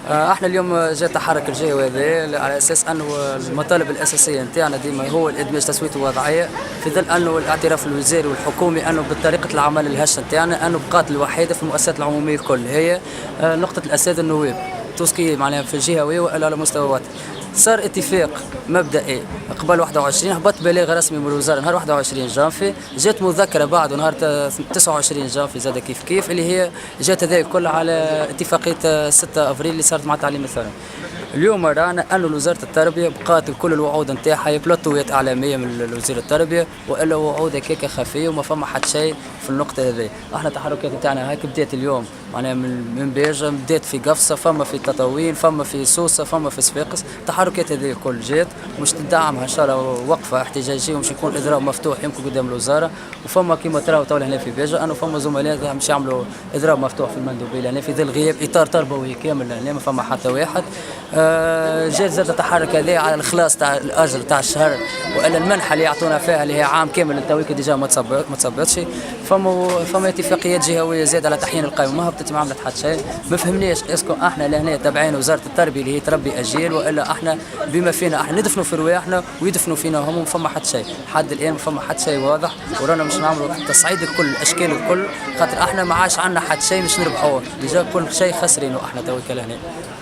احنا اليوم جاء تحرك الجهوي هذا على اساس انه المطالب الاساسيه نتاعنا ديما هو الادماج تسويه الوضعيه في ظل انه الاعتراف الوزاري والحكومي انه بطريقه العمل الهشه نتاعنا انه بقات الوحيده في المؤسسات العموميه الكل هي نقطه الاساتذه النواب توسكي معناها في الجهويه والا على مستوى وطني. صار اتفاق مبدئي قبل 21 هبط بلاغ رسمي من الوزاره نهار 21 جانفي، جات مذكره بعد نهار 29 جانفي زاد كيف كيف اللي هي جات هذا الكل على اتفاقيه 6 افريل اللي صارت مع التعليم الثانوي. اليوم رانا انه وزاره التربيه بقات كل الوعود نتاعها بلوتوات اعلاميه من وزير التربيه والا وعود هكاكا خفيه وما فما حتى شيء في النقطه هذه. احنا التحركات نتاعنا هيك بدات اليوم معناها من بيرجا، بدات في قفصه، فما في تطاوين، فما في سوسه، فما في صفاقس. التحركات هذه الكل جات ومش تدعمها ان شاء الله وقفه احتجاجيه ومش يكون اضراب مفتوح يمكن قدام الوزاره. وفما كيما تراو تو هنا في بيرجا انه فما زملاء مش يعملوا اضراب مفتوح في المندوبيه لان في ظل غياب اطار تربوي كامل هنا ما فما حتى واحد. جات زاد التحرك هذا على الخلاص تاع الاجر تاع الشهر والا المنحه اللي يعطونا فيها اللي هي عام كامل تويك ديجا ما تصبتش. فما اتفاقيات جهويه زاد على تحيين القائمه ما هبطت ما عملت حتى شيء. ما فهمناش اسكو احنا لهنا تابعين وزاره التربيه اللي هي تربي اجيال والا احنا بما فينا احنا ندفنوا في رواحنا ويدفنوا فينا هم. ما فما حتى شيء لحد الان، ما فما حتى شيء واضح ورانا مش نعملوا تصعيد الكل الاشكال الكل خاطر احنا ما عادش عندنا حتى شيء مش نربحوه ديجا كل شيء خسرينه احنا تويك لهنا.